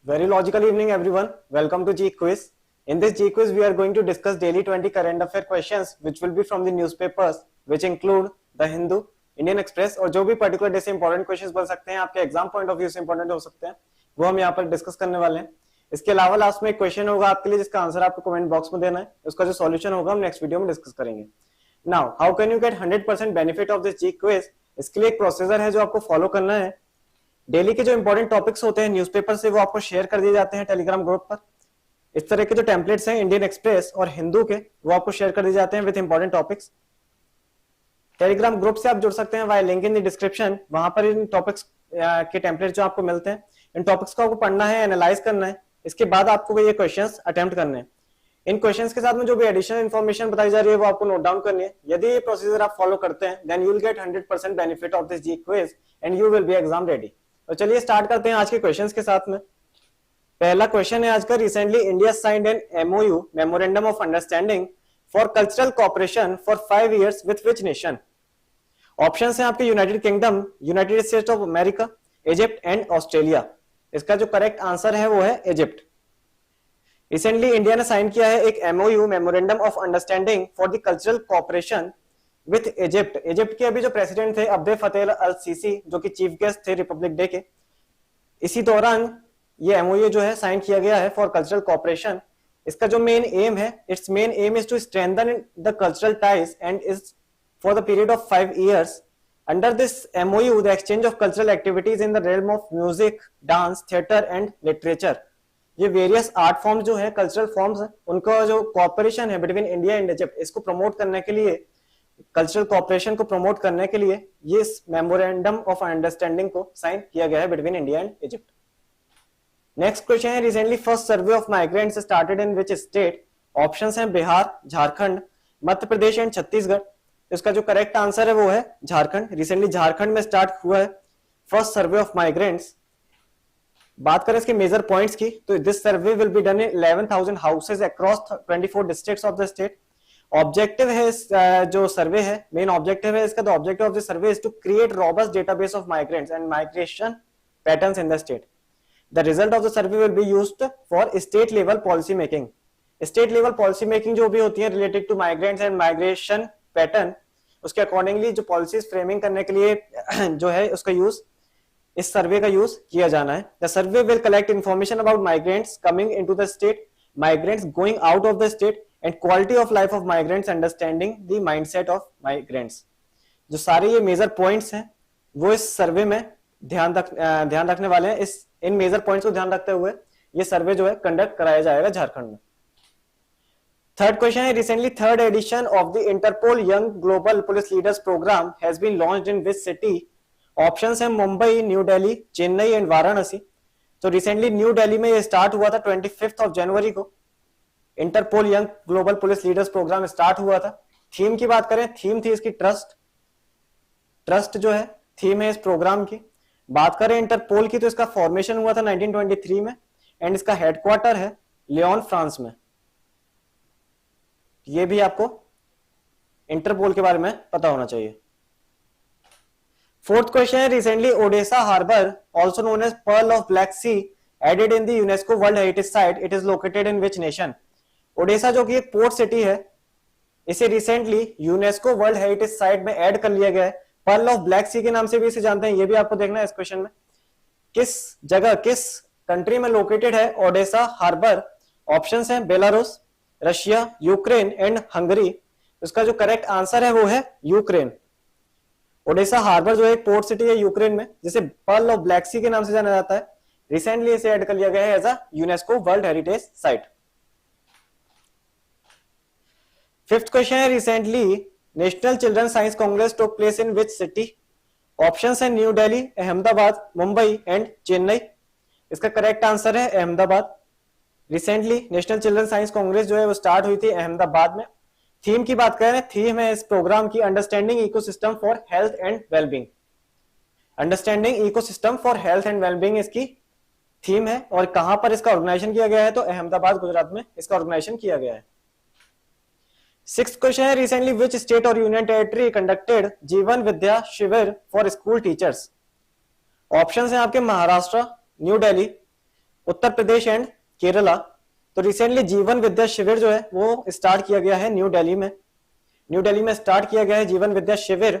Very logical evening, everyone. Welcome to G Quiz. In this G Quiz, we are going to discuss daily 20 current affair questions, which will be from the newspapers, which include The Hindu, Indian Express और जो भी particular day से important questions बन सकते हैं, आपके exam point of view से important हो सकते हैं, वो हम यहाँ पर डिस्कस करने वाले हैं. इसके अलावा लास्ट में एक क्वेश्चन होगा आपके लिए, जिसका आंसर आपको कमेंट बॉक्स में देना है. उसका जो सॉल्यूशन होगा हम नेक्स्ट वीडियो में डिस्कस करेंगे. Now how can you get 100% benefit of this G quiz? इसके लिए एक प्रोसीजर है जो आपको फॉलो करना है. डेली के जो इंपॉर्टेंट टॉपिक्स होते हैं न्यूज़पेपर से, वो आपको शेयर कर दिए जाते हैं टेलीग्राम ग्रुप पर. इस तरह के जो टेम्पलेट्स हैं इंडियन एक्सप्रेस और हिंदू के, वो आपको शेयर कर दिए जाते हैं with important topics. Telegram group से आप जुड़ सकते हैं via link in the description. वहां पर इन टॉपिक्स के टेम्पलेट जो आपको मिलते हैं, इन टॉपिक्स को आपको पढ़ना है, एनालाइज करना है. इसके बाद आपको ये क्वेश्चंस अटेम्प्ट करने हैं. इन क्वेश्चंस के साथ में जो भी एडिशनल इन्फॉर्मेशन बताई जा रही है वो आपको नोट डाउन करनी है. यदि ये प्रोसीजर आप फॉलो करते हैं, then you will get 100% benefit of this G quiz and you will be exam ready. तो चलिए स्टार्ट करते हैं आज के क्वेश्चंस के साथ में. पहला क्वेश्चन है आज का. Recently India signed an MOU, memorandum of understanding for cultural cooperation for 5 years with which nation? Options हैं आपके United kingdom, United states of America, Egypt and Australia. इसका जो करेक्ट आंसर है वो है इजिप्ट. रिसेंटली इंडिया ने sign किया है एक MOU, memorandum of understanding for the cultural cooperation with Egypt. Egypt के अभी जो प्रेसिडेंट थे अब्दे फतेह अल सीसी, जो कि चीफ गेस्ट थे रिपब्लिक डे के, इसी दौरान ये एमओयू जो है साइन किया गया है फॉर कल्चरल कोऑपरेशन. इसका जो मेन एम है, its main aim is to strengthen the cultural ties and is for the period of 5 years. Under this MOU the exchange of cultural activities in the realm of music, dance, theatre and literature. ये various art forms जो है, cultural forms है, उनका जो cooperation है between India and Egypt, इसको promote करने के लिए, कल्चरल कोऑपरेशन को प्रमोट करने के लिए ये मेमोरेंडम ऑफ अंडरस्टैंडिंग को साइन किया गया है between India and Egypt. Next question है. Recently first survey of migrants started in which state? Options हैं बिहार, झारखंड, मध्य प्रदेश एंड छत्तीसगढ़. इसका जो करेक्ट आंसर है वो है झारखंड. रिसेंटली झारखंड में स्टार्ट हुआ है फर्स्ट सर्वे ऑफ माइग्रेंट्स. बात करें इसके मेजर पॉइंट्स की, तो this survey will be done in 11,000 houses across 24 districts of the state. Objective है इस जो सर्वे है, मेन ऑब्जेक्टिव है इसका, the objective of the survey is to create robust database of migrants and migration patterns in the state. The result of the survey will be used for state level policy making. State level policy making जो भी होती है related to migrants and migration pattern, उसके accordingly जो policies framing करने के लिए जो है उसका यूज, इस सर्वे का यूज किया जाना है. The survey will collect information about migrants coming into the state, migrants going out of the state and quality of life of migrants, understanding the mindset of migrants. जो सारे ये मेजर पॉइंट्स हैं वो इस सर्वे में ध्यान रखने वाले हैं. इन मेजर पॉइंट्स को ध्यान रखते हुए ये सर्वे जो है कंडक्ट कराया जाएगा झारखंड में. थर्ड क्वेश्चन है. Recently third edition of the Interpol young global police leaders programme has been launched in which city? Options हैं मुंबई, न्यू दिल्ली, चेन्नई एंड वाराणसी. तो रिसेंटली न्यू दिल्ली में ये स्टार्ट हुआ था 25 जनवरी को. Interpol young global police leaders programme start हुआ था. थीम की बात करें, थीम थी इसकी ट्रस्ट. ट्रस्ट जो है थीम है इस प्रोग्राम की. बात करें इंटरपोल की, तो इसका फॉर्मेशन हुआ था 1923 में एंड इसका हेडक्वार्टर है लियोन, फ्रांस में. ये भी आपको इंटरपोल के बारे में पता होना चाहिए. फोर्थ क्वेश्चन है. Recently Odesa harbour, also known as pearl of Black Sea, added in the UNESCO world heritage site. It is located in which nation? Odesa जो कि एक पोर्ट सिटी है, इसे recently UNESCO world heritage site में add कर लिया गया है. पर्ल ऑफ ब्लैक सी के नाम से भी इसे जानते हैं, ये भी आपको देखना है इस क्वेश्चन में. किस जगह, किस कंट्री में लोकेटेड है ओडेसा हार्बर? ऑप्शंस हैं Belarus, Russia, Ukraine and Hungary. उसका जो करेक्ट आंसर है वो है यूक्रेन. ओडेसा हार्बर जो है एक पोर्ट सिटी है यूक्रेन में, जिसे पर्ल ऑफ ब्लैक सी के नाम से जाना जाता है. रिसेंटली इसे ऐड कर लिया गया है as a UNESCO world heritage site. Fifth question है. Recently national children science congress took place in which city? Options हैं न्यू दिल्ली, अहमदाबाद, मुंबई एंड चेन्नई. इसका करेक्ट आंसर है Ahmedabad. Recently national children science congress जो है वो स्टार्ट हुई थी अहमदाबाद में. थीम की बात करें, थीम है इस प्रोग्राम की understanding ecosystem for health and wellbeing. Understanding ecosystem for health and wellbeing इसकी थीम है. और कहां पर इसका ऑर्गेनाइजेशन किया गया है? तो अहमदाबाद, गुजरात में इसका ऑर्गेनाइजेशन किया गया है. सिक्स्थ क्वेश्चन है. रिसेंटली विच स्टेट और यूनियन टेरिटरी कंडक्टेड जीवन विद्या शिविर फॉर स्कूल टीचर्स? ऑप्शंस हैं आपके महाराष्ट्र, न्यू दिल्ली, उत्तर प्रदेश एंड केरला। तो रिसेंटली जीवन विद्या शिविर जो है वो स्टार्ट किया गया है न्यू दिल्ली में। न्यू दिल्ली में स्टार्ट किया गया है जीवन विद्या शिविर।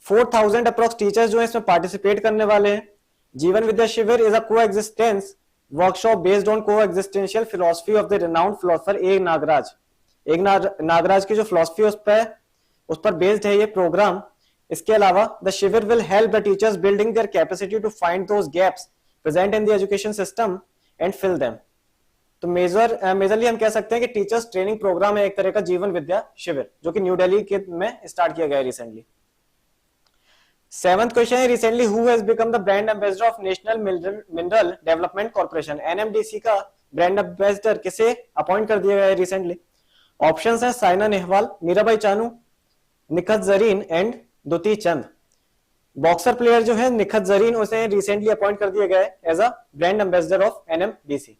4000 अप्रोक्स टीचर्स जो है इसमें पार्टिसिपेट करने वाले हैं। जीवन विद्या शिविर is a coexistence workshop based on coexistential philosophy of the renowned philosopher A Nagraj. एक नागराज की जो फिलोसफी उस पर बेस्ड है ये प्रोग्राम। इसके अलावा द शिविर will help the teachers building their capacity to find those gaps present in the education system and fill them. तो मेजरली हम कह सकते हैं कि टीचर्स ट्रेनिंग प्रोग्राम है एक तरह का जीवन विद्या शिविर, जो कि न्यू दिल्ली में स्टार्ट किया गया रिसेंटली। 7th क्वेश्चन है recently who has become the brand ambassador of National Mineral Development Corporation. NMDC का ब्रांड एम्बेसडर किसे अपॉइंट कर दिया गया है रिसेंटली? ऑप्शंस है Saina Nehwal, Mirabai Chanu, Nikhat Zareen and Dutee Chand. Boxer player जो है निखत जरीन, उसे रिसेंटली अपॉइंट कर दिया गया है as a brand ambassador of NMDC.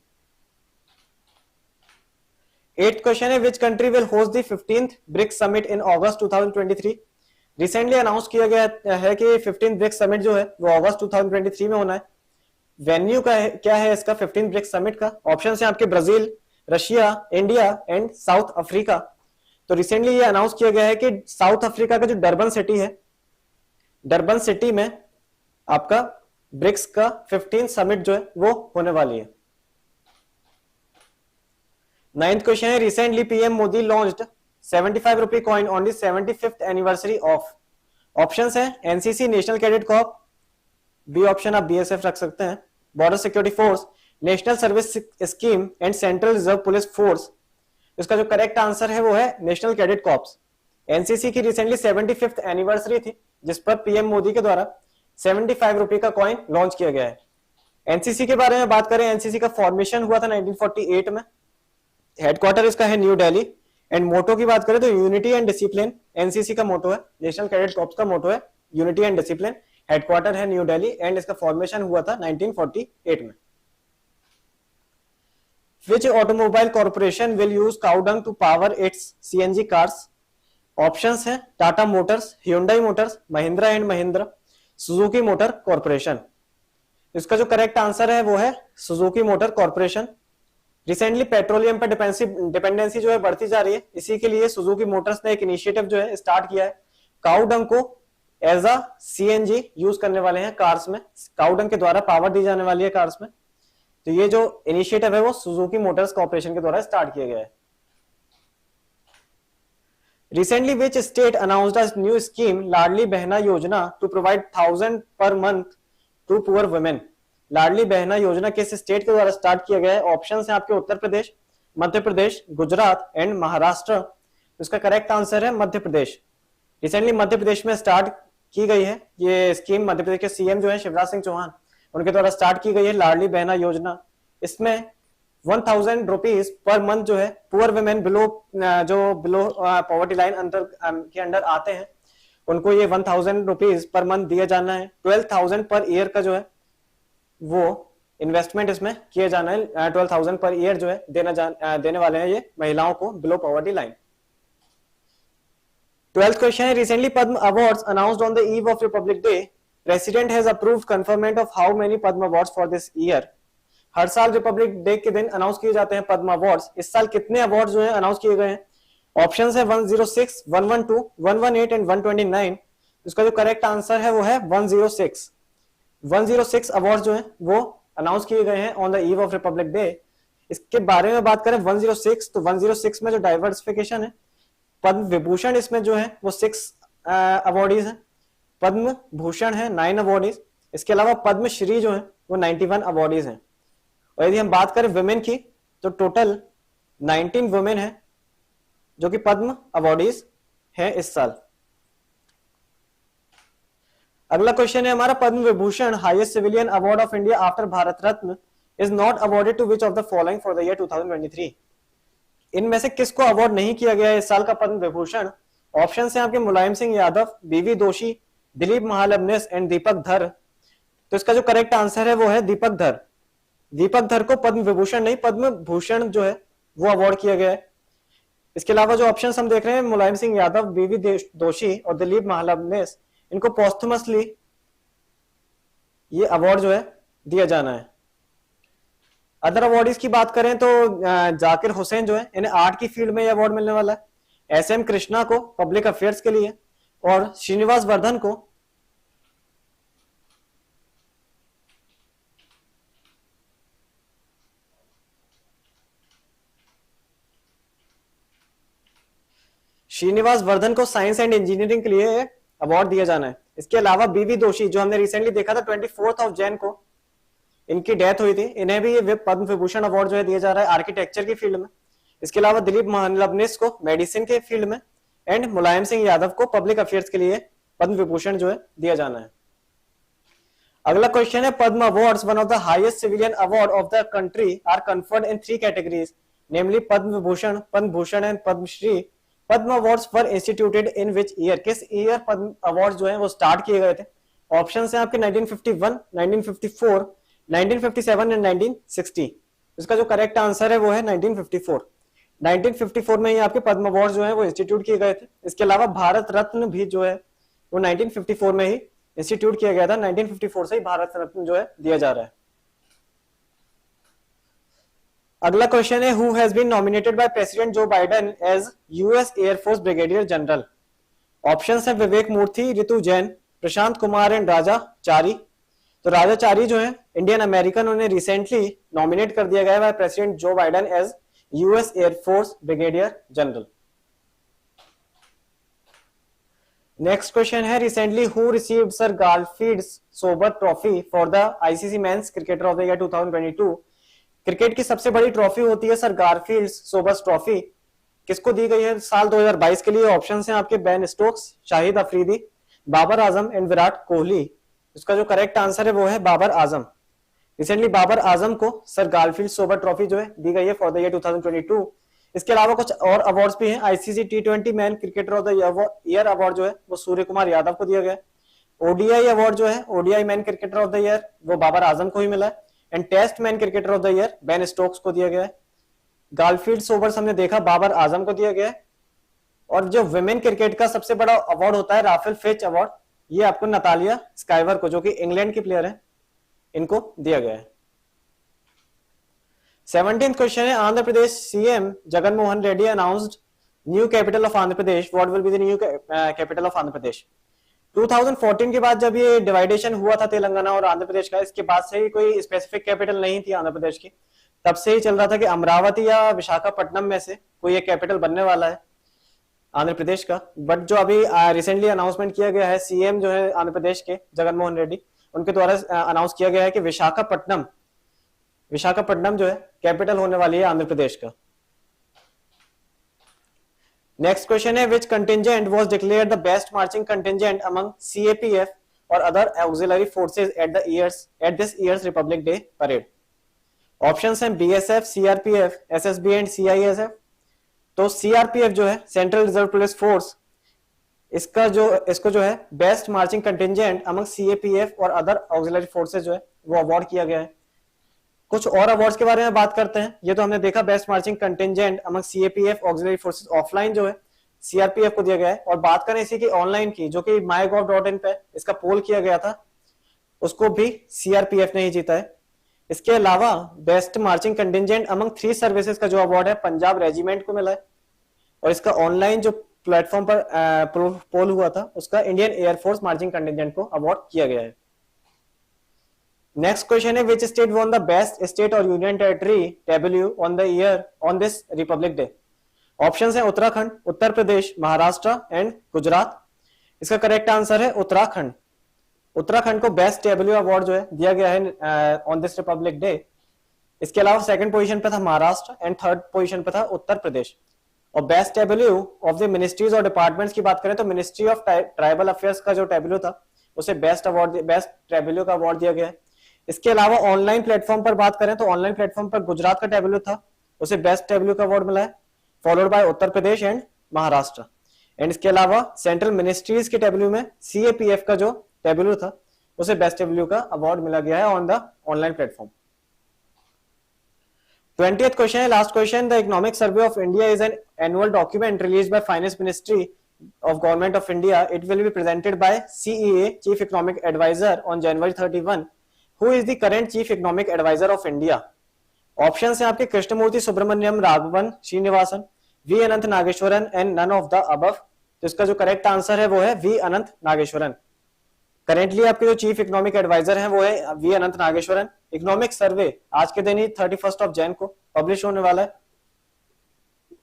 8th question है which country will host the 15th BRICS summit in August 2023। Recently announce किया गया है कि 15th ब्रिक्स समिट जो है वो अगस्त 2023 में होना है। वेन्यू का क्या है इसका 15th ब्रिक्स समिट का? ऑप्शन है आपके Brazil, Russia, India and south Africa. तो रिसेंटली ये अनाउंस किया गया है कि साउथ अफ्रीका का जो डरबन सिटी है, डरबन सिटी में आपका ब्रिक्स का 15th समिट जो है वो होने वाली है। 9th क्वेश्चन है recently PM Modi launched 75 rupee coin on the 75th anniversary of. Options है NCC, national cadet corp, B option आप बीएसएफ रख सकते हैं, border security force, national service scheme and central reserve police force. इसका जो correct answer है वो है नेशनल कैडेट कॉर्प्स। एनसीसी की रिसेंटली 75th एनिवर्सरी थी जिस पर पीएम मोदी के द्वारा 75 रुपए का कॉइन लॉन्च किया गया है। एनसीसी के बारे में बात करें, एनसीसी का फॉर्मेशन हुआ था 1948 में। हेडक्वार्टर इसका है न्यू दिल्ली। एंड मोटो की बात करें तो यूनिटी एंड डिसिप्लिन एनसीसी का मोटो है। नेशनल कैडेट कॉर्प्स का मोटो है यूनिटी एंड डिसिप्लिन। हेडक्वार्टर है न्यू दिल्ली एंड इसका फॉर्मेशन हुआ था 1948 में। Which automobile corporation will use cow dung to power its CNG cars? Options हैं Tata motors, Hyundai motors, Mahindra and Mahindra, Suzuki motor corporation. इसका जो करेक्ट आंसर है वो है Suzuki motor corporation. Recently petroleum पर डिपेंडेंसी जो है बढ़ती जा रही है, इसी के लिए सुजुकी मोटर्स ने एक इनिशिएटिव जो है स्टार्ट किया है। काउ डंग को एज अ सीएनजी यूज करने वाले हैं कार्स में। काउ डंग के द्वारा पावर दी जाने वाली है कार्स में। तो ये जो इनिशिएटिव है वो सुजुकी मोटर्स कॉर्पोरेशन के द्वारा स्टार्ट किया गया है। Recently which state announced a new scheme Ladli Behna Yojana to provide 1000 per month to poor women. Ladli Behna Yojana किस स्टेट के द्वारा स्टार्ट किया गया है? ऑप्शंस हैं आपके उत्तर प्रदेश, मध्य प्रदेश, गुजरात एंड महाराष्ट्र। इसका करेक्ट आंसर है मध्य प्रदेश। रिसेंटली मध्य प्रदेश में स्टार्ट की गई है ये स्कीम। मध्य प्रदेश के सीएम जो है शिवराज सिंह चौहान, उनके द्वारा स्टार्ट की गई है लाडली बहना योजना। इसमें 1000 रुपीज पर मंथ जो है poor women below poverty line के अंडर आते हैं, उनको ये 1000 रुपीज पर मंथ दिया जाना है। 12,000 पर ईयर का जो है वो इन्वेस्टमेंट इसमें किया जाना है। 12,000 पर ईयर जो है देने वाले हैं ये महिलाओं को below poverty line. 12th question है recently Padma awards announced on the eve of republic day. President has approved conferment of how many Padma awards for this year. हर साल रिपब्लिक डे के दिन अनाउंस किए जाते हैं पद्म अवार्ड्स। इस साल कितने अवार्ड्स जो है अनाउंस किए गए हैं? ऑप्शंस है 106, 112, 118 एंड 129। इसका जो करेक्ट आंसर है वो है 106। 106 अवार्ड जो है वो अनाउंस किए गए हैं on the eve of republic day. इसके बारे में बात करें 106, तो 106 में जो डाइवर्सिफिकेशन है, पद्म विभूषण इसमें जो है वो 6 अवार्डीज हैं, पद्म भूषण है 9 अवार्डीज, इसके अलावा पद्मश्री जो है वो 91 अवार्डीज हैं। और यदि हम बात करें वुमेन की तो टोटल 19 वुमेन है जो कि पद्म अवार्डीज है इस साल। अगला क्वेश्चन है हमारा Padma Vibhushan highest civilian award of India after Bharat Ratna is not awarded to which of the following for the year 2023। इनमें से किसको अवार्ड नहीं किया गया है इस साल का पद्म विभूषण? ऑप्शन है आपके मुलायम सिंह यादव, बीवी दोषी, दिलीप महालनोबिस एंड दीपक धर। तो इसका जो करेक्ट आंसर है वो है दीपक धर। दीपक धर को पद्म विभूषण नहीं पद्म भूषण जो है वो अवार्ड किया गया है। इसके अलावा जो ऑप्शन हम देख रहे हैं मुलायम सिंह यादव, बीवी दोषी और दिलीप महालनोबिस, इनको पोस्टमसली ये अवार्ड जो है दिया जाना है। अदर अवार्डीज की बात करें तो जाकिर हुसैन जो है इन्हें आर्ट की फील्ड में ये अवार्ड मिलने वाला है, एस एम कृष्णा को पब्लिक अफेयर्स के लिए, और श्रीनिवास वर्धन को साइंस एंड इंजीनियरिंग के लिए अवार्ड दिया जाना है। इसके अलावा बीवी दोषी जो हमने रिसेंटली देखा था 24 जैन को इनकी डेथ हुई थी, इन्हें भी ये पद्म विभूषण अवार्ड जो है दिया जा रहा है आर्किटेक्चर की फील्ड में। इसके अलावा दिलीप महालनोबिस को मेडिसिन के फील्ड में, एंड मुलायम सिंह यादव को पब्लिक अफेयर्स के लिए पद्म विभूषण जो है दिया जाना है। अगला क्वेश्चन है, Padma awards one of the highest civilian award of the country are conferred in 3 categories, namely Padma Vibhushan, Padma Bhushan and Padmashri. Padma awards were instituted in which year, किस ईयर पद्म अवार्ड जो है वो स्टार्ट किए गए थे? ऑप्शन है आपके 1951, 1954, 1957 एंड 1960। इसका जो करेक्ट आंसर है वो है 1954। 1954 में ही आपके पद्म अवार्ड जो है वो इंस्टीट्यूट किए गए थे। इसके अलावा भारत रत्न भी जो है वो 1954 में ही इंस्टीट्यूट किया गया था। 1954 से ही भारत रत्न जो है दिया जा रहा है। अगला क्वेश्चन है, who has been nominated by president Joe Biden as US air force brigadier general? Options है विवेक मूर्ति, रितु जैन, प्रशांत कुमार एंड राजा चारी। तो राजा चारी जो है इंडियन अमेरिकन, उन्हें रिसेंटली नॉमिनेट कर दिया गया है by president Joe Biden as US air force brigadier general. Next question है, recently who received sir Garfield Sobers trophy for the ICC men's cricketer of the year 2022? Cricket की सबसे बड़ी trophy होती है सर गारफील्ड सोबर्स ट्रॉफी, किसको दी गई है साल 2022 के लिए? ऑप्शन हैं आपके Ben Stokes, Shahid Afridi, Babar Azam and Virat Kohli. इसका जो करेक्ट आंसर है वो है बाबर आजम। रिसेंटली बाबर आजम को सर गारफील्ड सोबर ट्रॉफी जो है दी गई है फॉर द ईयर 2022। इसके अलावा कुछ और अवार्ड्स भी हैं। ICC T20 man cricketer of the year award जो है वो सूर्य कुमार यादव को दिया गया। ओडीआई अवार्ड जो है ODI man cricketer of the year वो बाबर आजम को ही मिला है, and test man cricketer of the year Ben Stokes को दिया गया है। गारफील्ड सोबर्स हमने देखा बाबर आजम को दिया गया है। और जो विमेन क्रिकेट का सबसे बड़ा अवार्ड होता है राफेल फिच अवार्ड, ये आपको नतालिया स्काइवर को, जो कि इंग्लैंड की प्लेयर है, इनको दिया गया है। 17th क्वेश्चन है, Andhra Pradesh CM Jagan Mohan Reddy announced new capital of Andhra Pradesh. What will be the new capital of Andhra Pradesh? 2014 के बाद जब ये डिवाइडेशन हुआ था तेलंगाना और आंध्र प्रदेश का, इसके बाद से ही कोई स्पेसिफिक कैपिटल नहीं थी आंध्र प्रदेश की। तब से ही चल रहा था कि अमरावती या विशाखापट्टनम में से कोई एक कैपिटल बनने वाला है आंध्र प्रदेश का। बट जो अभी रिसेंटली अनाउंसमेंट किया गया है सीएम जो है आंध्र प्रदेश के जगन मोहन रेड्डी, उनके द्वारा अनाउंस किया गया है कि विशाखापट्टनम जो है कैपिटल होने वाली है आंध्र प्रदेश का। नेक्स्ट क्वेश्चन है, which contingent was declared the best marching contingent among CAPF और other auxiliary forces at this year's republic day parade? Options हैं BSF, CRPF, SSB and CISF. तो सीआरपीएफ जो है सेंट्रल रिजर्व पुलिस फोर्स, इसको जो है best marching contingent among CAPF और other auxiliary forces जो है वो अवार्ड किया गया है। कुछ और अवार्ड्स के बारे में बात करते हैं। ये तो हमने देखा best marching contingent among CAPF auxiliary forces offline जो है सीआरपीएफ को दिया गया है। और बात करें इसी की ऑनलाइन की, जो कि mygov.in पे इसका पोल किया गया था, उसको भी सीआरपीएफ ने ही जीता है। इसके अलावा best marching contingent among 3 services का जो अवार्ड है पंजाब रेजिमेंट को मिला है, और इसका ऑनलाइन जो प्लेटफॉर्म पर पोल हुआ था उसका इंडियन एयरफोर्स मार्चिंग कंटिंजेंट को अवार्ड किया गया है। नेक्स्ट क्वेश्चन है, which state won the best state और union territory tableau on the year on this republic day? Options हैं उत्तराखंड, उत्तर प्रदेश, महाराष्ट्र एंड गुजरात। इसका करेक्ट आंसर है उत्तराखंड। उत्तराखंड को बेस्ट टेबल्यू अवार्ड जो है दिया गया है ऑन दिस रिपब्लिक डे। इसके अलावा सेकंड पोजीशन पे था महाराष्ट्र एंड थर्ड पोजीशन पे था उत्तर प्रदेश। और best tableau of the ministries और डिपार्टमेंट्स की बात करें तो मिनिस्ट्री ऑफ ट्राइबल अफेयर्स का जो टेबल्यू था उसे बेस्ट टेबल्यू का अवार्ड दिया गया है। इसके अलावा ऑनलाइन प्लेटफॉर्म पर बात करें तो ऑनलाइन प्लेटफॉर्म पर गुजरात का टेबल्यू था, उसे बेस्ट टेबल्यू का अवार्ड मिला है, followed by Uttar Pradesh and Maharashtra. And इसके अलावा सेंट्रल मिनिस्ट्रीज के टेबल्यू में सीएपीएफ का जो टेबल्यू था उसे बेस्ट टेबल्यू का अवार्ड मिला गया है on the online platform. 20th question है, last question. The economic survey of India is an annual document released by finance ministry of Government of India. It will be presented by CEA, Chief Economic Advisor, on January 31. Who is the current Chief Economic Advisor of India? Option है आपके Krishnamurthy Subramanian Raghavan Srinivasan, V Anantha Nageswaran and none of the above. तो इसका जो correct answer है वो है V Anantha Nageswaran. Currently आपके जो चीफ इकोनॉमिक एडवाइजर हैं वो है V Anantha Nageswaran. Economic survey आज के दिन ही 31 जैन को पब्लिश होने वाला है।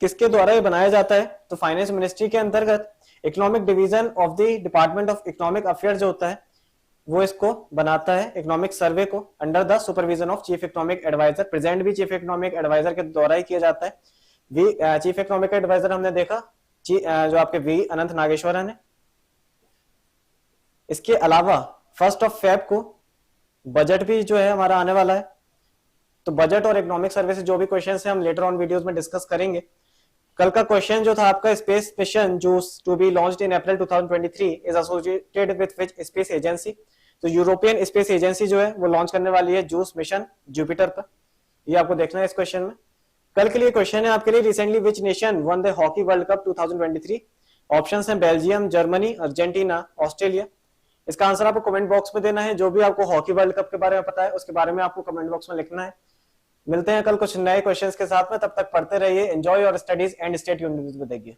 किसके द्वारा ये बनाया जाता है? तो फाइनेंस मिनिस्ट्री के अंतर्गत economic division of the department of economic affair जो होता है वो इसको बनाता है, इकोनॉमिक सर्वे को, under the supervision of chief economic advisor. Present भी चीफ इकोनॉमिक एडवाइजर के द्वारा ही किया जाता है। चीफ इकोनॉमिक एडवाइजर हमने देखा जो आपके वी अनंत नागेश्वरन है। इसके अलावा 1 फेब को बजट भी जो है हमारा आने वाला है। तो बजट और इकोनॉमिक सर्वे से जो भी क्वेश्चन है हम लेटर ऑन वीडियोस में डिस्कस करेंगे। कल का क्वेश्चन जो था आपका, space mission Juice to be launched in April 2023 is associated with which space agency. तो यूरोपियन स्पेस एजेंसी जो है वो लॉन्च करने वाली है जूस मिशन जुपिटर पर। ये आपको देखना है इस क्वेश्चन में। कल के लिए क्वेश्चन है आपके लिए, recently which nation one the hockey world cup 2023। Options हैं बेल्जियम, जर्मनी, अर्जेंटीना, ऑस्ट्रेलिया। इसका आंसर आपको कमेंट बॉक्स में देना है। जो भी आपको हॉकी वर्ल्ड कप के बारे में पता है उसके बारे में आपको कमेंट बॉक्स में लिखना है। मिलते हैं कल कुछ नए क्वेश्चंस के साथ में, तब तक पढ़ते रहिए। Enjoy your studies and stay tuned with the gear.